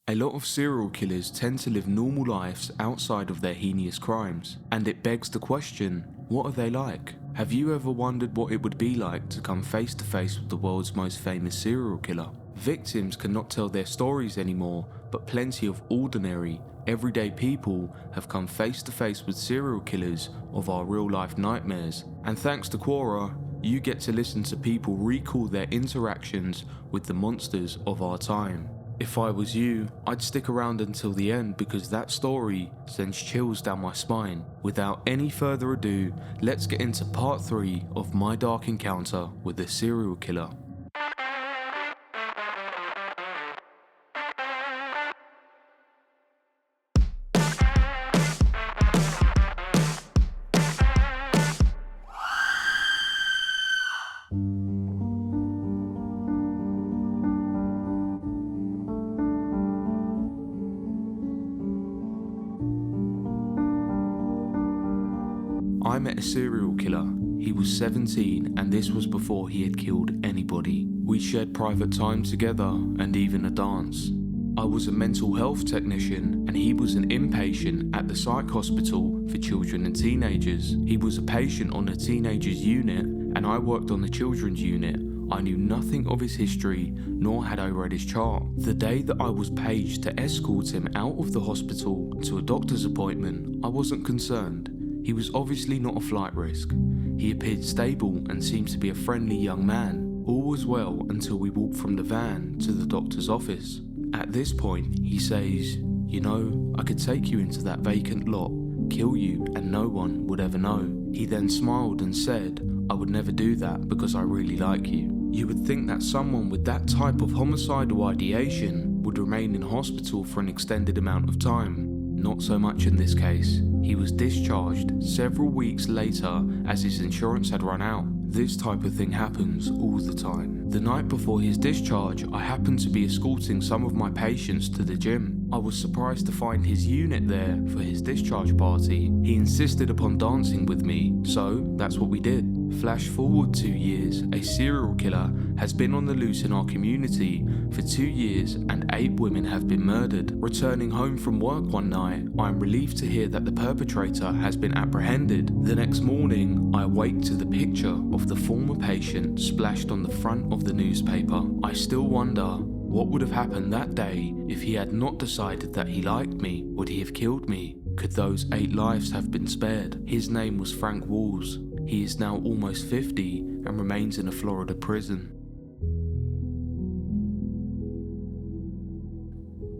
A lot of serial killers tend to live normal lives outside of their heinous crimes, and it begs the question, what are they like? Have you ever wondered what it would be like to come face to face with the world's most famous serial killer? Victims cannot tell their stories anymore, but plenty of ordinary, everyday people have come face to face with serial killers of our real life nightmares. And thanks to Quora, you get to listen to people recall their interactions with the monsters of our time. If I was you, I'd stick around until the end because that story sends chills down my spine. Without any further ado, let's get into part 3 of my dark encounter with a serial killer. I met a serial killer. He was 17 and this was before he had killed anybody. We shared private time together and even a dance. I was a mental health technician and he was an inpatient at the psych hospital for children and teenagers. He was a patient on the teenagers unit and I worked on the children's unit. I knew nothing of his history, nor had I read his chart. The day that I was paged to escort him out of the hospital to a doctor's appointment, I wasn't concerned. He was obviously not a flight risk. He appeared stable and seemed to be a friendly young man. All was well until we walked from the van to the doctor's office. At this point, he says, "You know, I could take you into that vacant lot, kill you, and no one would ever know." He then smiled and said, "I would never do that because I really like you." You would think that someone with that type of homicidal ideation would remain in hospital for an extended amount of time. Not so much in this case. He was discharged several weeks later as his insurance had run out. This type of thing happens all the time. The night before his discharge, I happened to be escorting some of my patients to the gym. I was surprised to find his unit there for his discharge party. He insisted upon dancing with me, so that's what we did. Flash forward 2 years, a serial killer has been on the loose in our community for 2 years and 8 women have been murdered. Returning home from work one night, I am relieved to hear that the perpetrator has been apprehended. The next morning, I awake to the picture of the former patient splashed on the front of the newspaper. I still wonder, what would have happened that day if he had not decided that he liked me? Would he have killed me? Could those 8 lives have been spared? His name was Frank Walls. He is now almost 50 and remains in a Florida prison.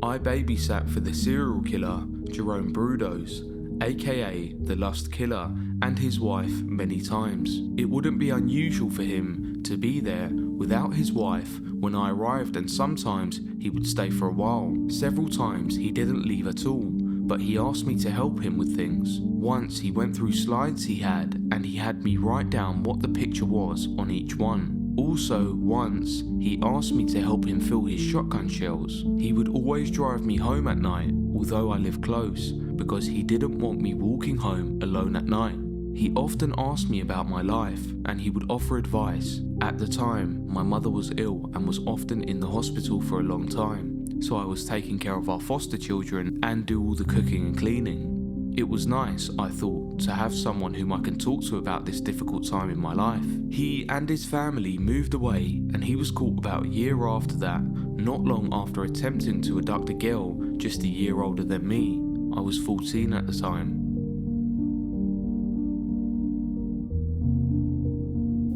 I babysat for the serial killer, Jerome Brudos, aka the Lust Killer, and his wife many times. It wouldn't be unusual for him to be there without his wife when I arrived, and sometimes he would stay for a while. Several times he didn't leave at all, but he asked me to help him with things. Once he went through slides he had, and he had me write down what the picture was on each one. Also, once, he asked me to help him fill his shotgun shells. He would always drive me home at night, although I live close, because he didn't want me walking home alone at night. He often asked me about my life, and he would offer advice. At the time, my mother was ill and was often in the hospital for a long time, so I was taking care of our foster children and do all the cooking and cleaning. It was nice, I thought, to have someone whom I can talk to about this difficult time in my life. He and his family moved away and he was caught about a year after that, not long after attempting to abduct a girl just a year older than me. I was 14 at the time.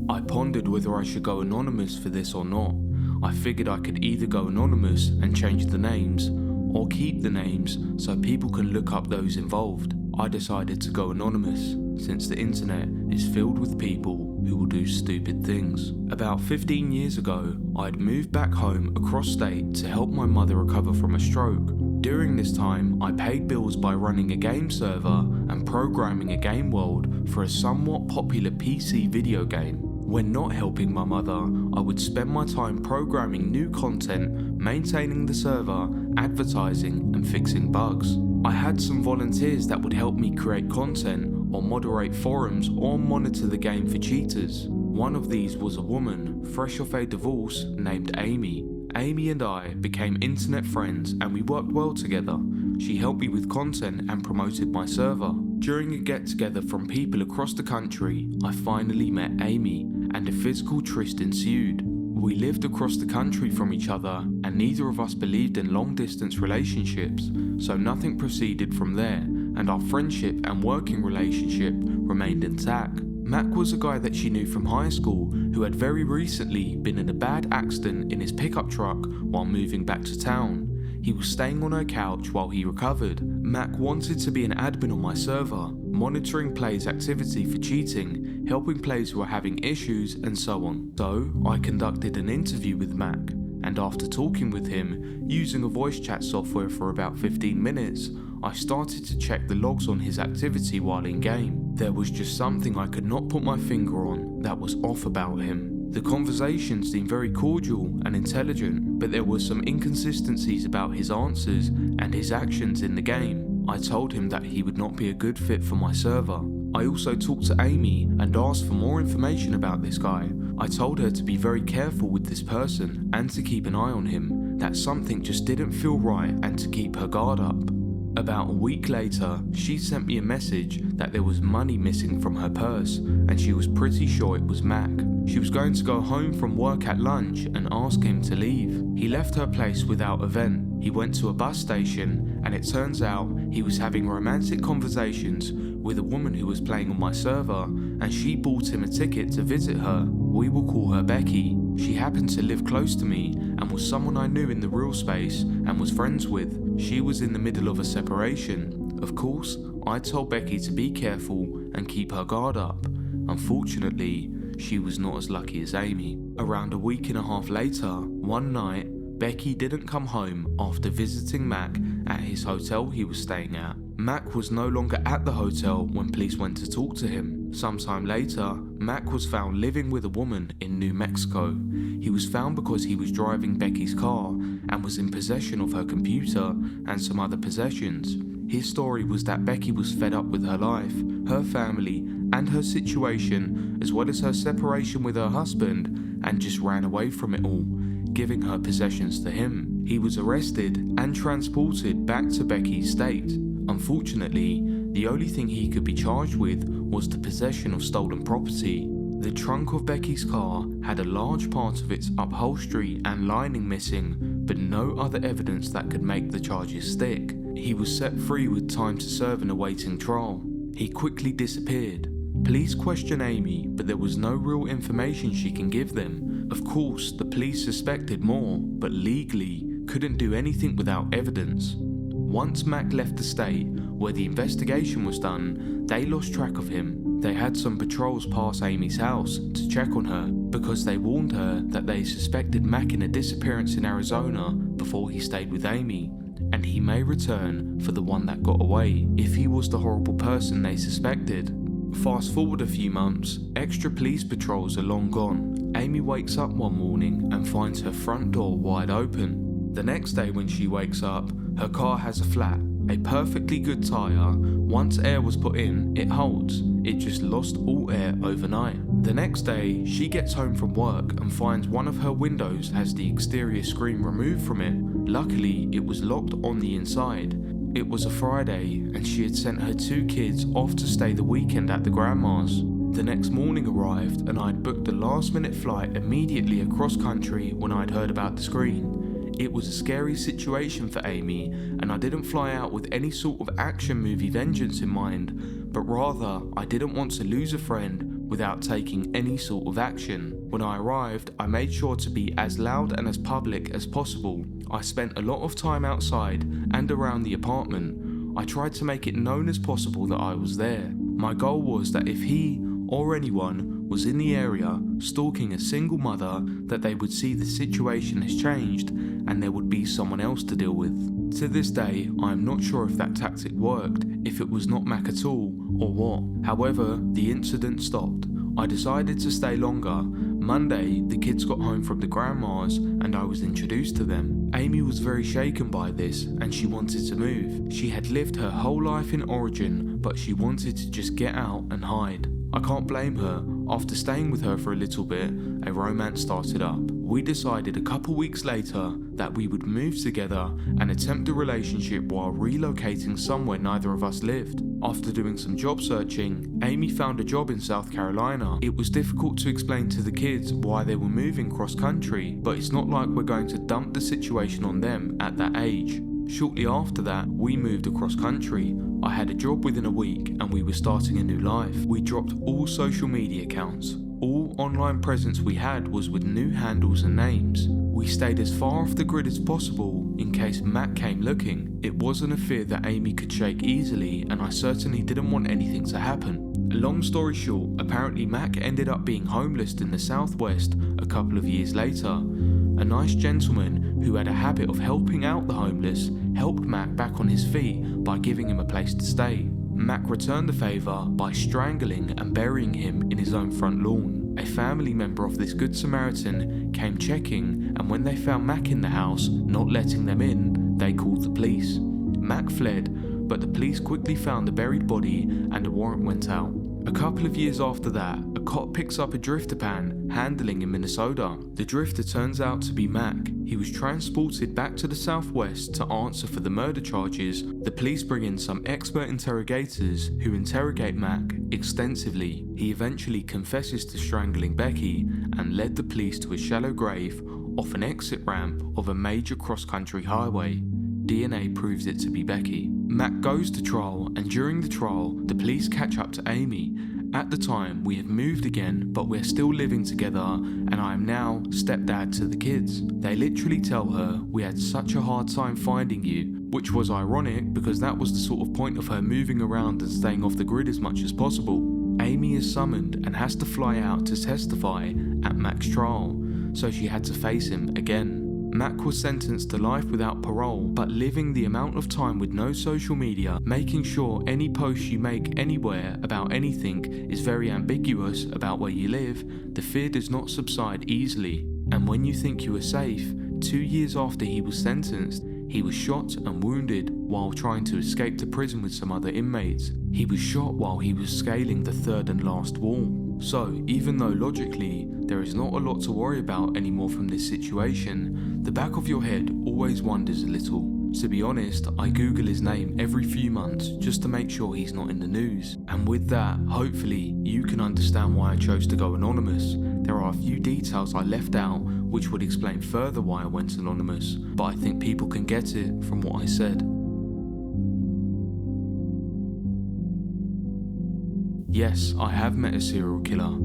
I pondered whether I should go anonymous for this or not. I figured I could either go anonymous and change the names, or keep the names so people can look up those involved. I decided to go anonymous, since the internet is filled with people who will do stupid things. About 15 years ago, I'd moved back home across state to help my mother recover from a stroke. During this time, I paid bills by running a game server and programming a game world for a somewhat popular PC video game. When not helping my mother, I would spend my time programming new content, maintaining the server, advertising, and fixing bugs. I had some volunteers that would help me create content or moderate forums or monitor the game for cheaters. One of these was a woman, fresh off a divorce, named Amy. Amy and I became internet friends and we worked well together. She helped me with content and promoted my server. During a get-together from people across the country, I finally met Amy and a physical tryst ensued. We lived across the country from each other and neither of us believed in long-distance relationships, so nothing proceeded from there and our friendship and working relationship remained intact. Mac was a guy that she knew from high school who had very recently been in a bad accident in his pickup truck while moving back to town. He was staying on her couch while he recovered. Mac wanted to be an admin on my server, monitoring players' activity for cheating, helping players who were having issues, and so on. So, I conducted an interview with Mac, and after talking with him, using a voice chat software for about 15 minutes, I started to check the logs on his activity while in game. There was just something I could not put my finger on that was off about him. The conversation seemed very cordial and intelligent, but there were some inconsistencies about his answers and his actions in the game. I told him that he would not be a good fit for my server. I also talked to Amy and asked for more information about this guy. I told her to be very careful with this person and to keep an eye on him, that something just didn't feel right and to keep her guard up. About a week later, she sent me a message that there was money missing from her purse and she was pretty sure it was Mac. She was going to go home from work at lunch and ask him to leave. He left her place without event. He went to a bus station and it turns out he was having romantic conversations with a woman who was playing on my server and she bought him a ticket to visit her. We will call her Becky. She happened to live close to me and was someone I knew in the real space and was friends with. She was in the middle of a separation. Of course, I told Becky to be careful and keep her guard up. Unfortunately, she was not as lucky as Amy. Around a week and a half later, one night, Becky didn't come home after visiting Mac at his hotel he was staying at. Mac was no longer at the hotel when police went to talk to him. Sometime later, Mac was found living with a woman in New Mexico. He was found because he was driving Becky's car and was in possession of her computer and some other possessions. His story was that Becky was fed up with her life, her family, and her situation, as well as her separation with her husband, and just ran away from it all, giving her possessions to him. He was arrested and transported back to Becky's state. Unfortunately, the only thing he could be charged with was the possession of stolen property. The trunk of Becky's car had a large part of its upholstery and lining missing, but no other evidence that could make the charges stick. He was set free with time to serve and awaiting trial. He quickly disappeared. Police questioned Amy, but there was no real information she can give them. Of course, the police suspected more, but legally couldn't do anything without evidence. Once Mac left the state, where the investigation was done, they lost track of him. They had some patrols pass Amy's house to check on her because they warned her that they suspected Mac in a disappearance in Arizona before he stayed with Amy, and he may return for the one that got away if he was the horrible person they suspected. Fast forward a few months, extra police patrols are long gone. Amy wakes up one morning and finds her front door wide open. The next day when she wakes up, her car has a flat, a perfectly good tyre. Once air was put in, it holds. It just lost all air overnight. The next day, she gets home from work and finds one of her windows has the exterior screen removed from it. Luckily, it was locked on the inside. It was a Friday and she had sent her 2 kids off to stay the weekend at the grandma's. The next morning arrived and I'd booked a last-minute flight immediately across country when I'd heard about the screen. It was a scary situation for Amy, and I didn't fly out with any sort of action movie vengeance in mind, but rather I didn't want to lose a friend without taking any sort of action. When I arrived, I made sure to be as loud and as public as possible. I spent a lot of time outside and around the apartment. I tried to make it known as possible that I was there. My goal was that if he or anyone was in the area stalking a single mother, that they would see the situation has changed and there would be someone else to deal with. To this day, I am not sure if that tactic worked, if it was not Mac at all, or what. However, the incident stopped. I decided to stay longer. Monday, the kids got home from the grandma's and I was introduced to them. Amy was very shaken by this and she wanted to move. She had lived her whole life in Oregon, but she wanted to just get out and hide. I can't blame her. After staying with her for a little bit, a romance started up. We decided a couple weeks later that we would move together and attempt a relationship while relocating somewhere neither of us lived. After doing some job searching, Amy found a job in South Carolina. It was difficult to explain to the kids why they were moving cross country, but it's not like we're going to dump the situation on them at that age. Shortly after that, we moved across country. I had a job within a week and we were starting a new life. We dropped all social media accounts. All online presence we had was with new handles and names. We stayed as far off the grid as possible in case Mac came looking. It wasn't a fear that Amy could shake easily, and I certainly didn't want anything to happen. Long story short, apparently Mac ended up being homeless in the southwest a couple of years later. A nice gentleman who had a habit of helping out the homeless helped Mac back on his feet by giving him a place to stay. Mac returned the favour by strangling and burying him in his own front lawn. A family member of this Good Samaritan came checking, and when they found Mac in the house, not letting them in, they called the police. Mac fled, but the police quickly found the buried body and a warrant went out. A couple of years after that, a cop picks up a drifter pan handling in Minnesota. The drifter turns out to be Mac. He was transported back to the southwest to answer for the murder charges. The police bring in some expert interrogators who interrogate Mac extensively. He eventually confesses to strangling Becky and led the police to a shallow grave off an exit ramp of a major cross-country highway. DNA proves it to be Becky. Mac goes to trial, and during the trial, the police catch up to Amy. At the time, we have moved again, but we're still living together, and I am now stepdad to the kids. They literally tell her, "We had such a hard time finding you," which was ironic because that was the sort of point of her moving around and staying off the grid as much as possible. Amy is summoned and has to fly out to testify at Mac's trial, so she had to face him again. Mac was sentenced to life without parole, but living the amount of time with no social media, making sure any post you make anywhere about anything is very ambiguous about where you live, the fear does not subside easily. And when you think you are safe, 2 years after he was sentenced, he was shot and wounded while trying to escape to prison with some other inmates. He was shot while he was scaling the third and last wall. So, even though logically there is not a lot to worry about anymore from this situation, the back of your head always wonders a little. To be honest, I Google his name every few months just to make sure he's not in the news. And with that, hopefully, you can understand why I chose to go anonymous. There are a few details I left out which would explain further why I went anonymous, but I think people can get it from what I said. Yes, I have met a serial killer.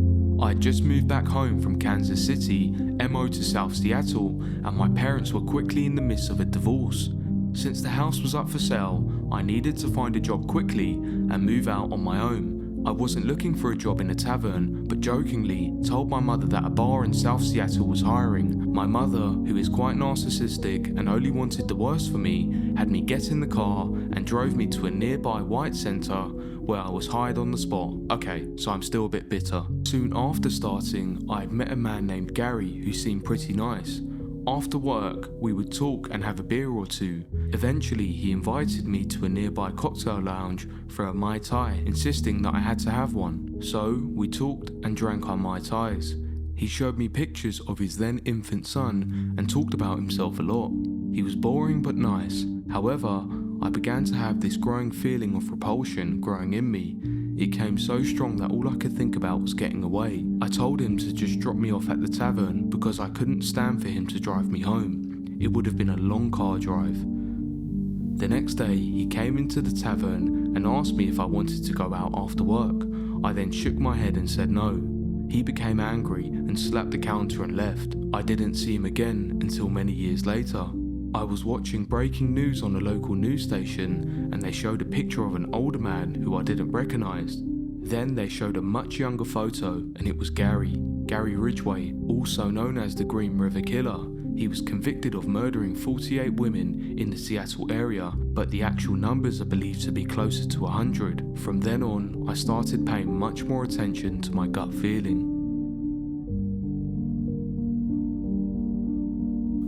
I had just moved back home from Kansas City, MO to South Seattle, and my parents were quickly in the midst of a divorce. Since the house was up for sale, I needed to find a job quickly and move out on my own. I wasn't looking for a job in a tavern, but jokingly told my mother that a bar in South Seattle was hiring. My mother, who is quite narcissistic and only wanted the worst for me, had me get in the car and drove me to a nearby white centre where I was hired on the spot. Okay, so I'm still a bit bitter. Soon after starting, I had met a man named Gary who seemed pretty nice. After work, we would talk and have a beer or two. Eventually, he invited me to a nearby cocktail lounge for a Mai Tai, insisting that I had to have one. So, we talked and drank our Mai Tais. He showed me pictures of his then infant son and talked about himself a lot. He was boring but nice. However, I began to have this growing feeling of repulsion growing in me. It came so strong that all I could think about was getting away. I told him to just drop me off at the tavern because I couldn't stand for him to drive me home. It would have been a long car drive. The next day, he came into the tavern and asked me if I wanted to go out after work. I then shook my head and said no. He became angry and slapped the counter and left. I didn't see him again until many years later. I was watching breaking news on a local news station and they showed a picture of an older man who I didn't recognise. Then they showed a much younger photo and it was Gary Ridgway, also known as the Green River Killer. He was convicted of murdering 48 women in the Seattle area, but the actual numbers are believed to be closer to 100. From then on, I started paying much more attention to my gut feeling.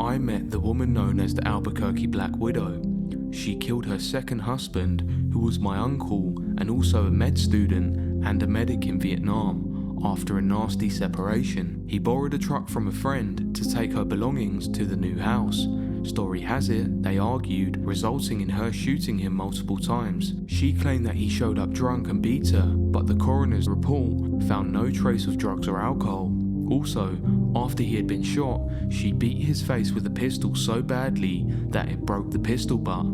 I met the woman known as the Albuquerque Black Widow. She killed her second husband, who was my uncle and also a med student and a medic in Vietnam. after a nasty separation. He borrowed a truck from a friend to take her belongings to the new house. Story has it, they argued, resulting in her shooting him multiple times. She claimed that he showed up drunk and beat her, but the coroner's report found no trace of drugs or alcohol. Also, after he had been shot, she beat his face with a pistol so badly that it broke the pistol butt.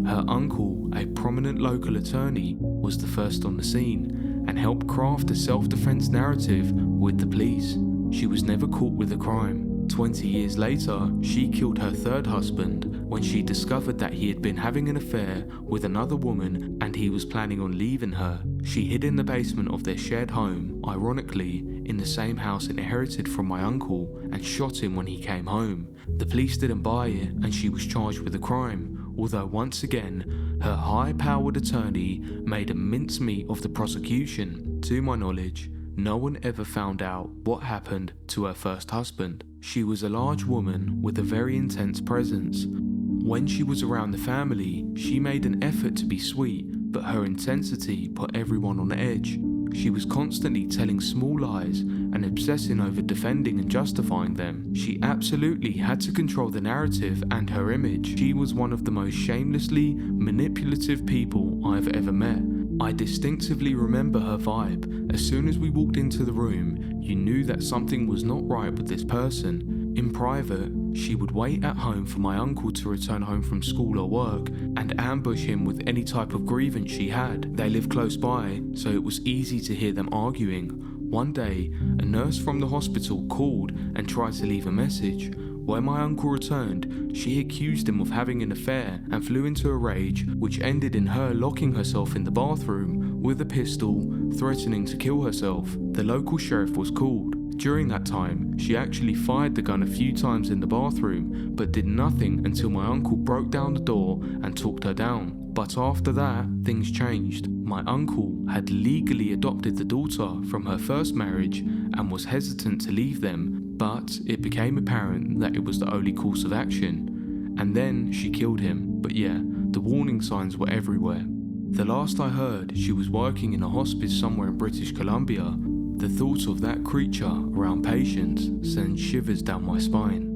Her uncle, a prominent local attorney, was the first on the scene and helped craft a self-defense narrative with the police. She was never caught with the crime. 20 years later, she killed her third husband when she discovered that he had been having an affair with another woman and he was planning on leaving her. She hid in the basement of their shared home, ironically, in the same house inherited from my uncle, and shot him when he came home. The police didn't buy it and she was charged with the crime, although once again, her high-powered attorney made a mincemeat of the prosecution. To my knowledge, no one ever found out what happened to her first husband. She was a large woman with a very intense presence. When she was around the family, she made an effort to be sweet, but her intensity put everyone on edge. She was constantly telling small lies and obsessing over defending and justifying them. She absolutely had to control the narrative and her image. She was one of the most shamelessly manipulative people I've ever met. I distinctively remember her vibe. As soon as we walked into the room, you knew that something was not right with this person. In private, she would wait at home for my uncle to return home from school or work and ambush him with any type of grievance she had. They lived close by, so it was easy to hear them arguing. One day, a nurse from the hospital called and tried to leave a message. When my uncle returned, she accused him of having an affair and flew into a rage, which ended in her locking herself in the bathroom with a pistol, threatening to kill herself. The local sheriff was called. During that time, she actually fired the gun a few times in the bathroom, but did nothing until my uncle broke down the door and talked her down. But after that, things changed. My uncle had legally adopted the daughter from her first marriage and was hesitant to leave them, but it became apparent that it was the only course of action. And then she killed him. But yeah, the warning signs were everywhere. The last I heard, she was working in a hospice somewhere in British Columbia. The thought of that creature around patients sends shivers down my spine.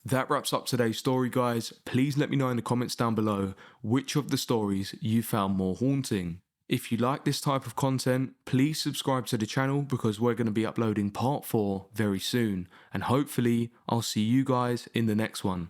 That wraps up today's story, guys. Please let me know in the comments down below which of the stories you found more haunting. If you like this type of content, please subscribe to the channel because we're going to be uploading part 4 very soon. And hopefully, I'll see you guys in the next one.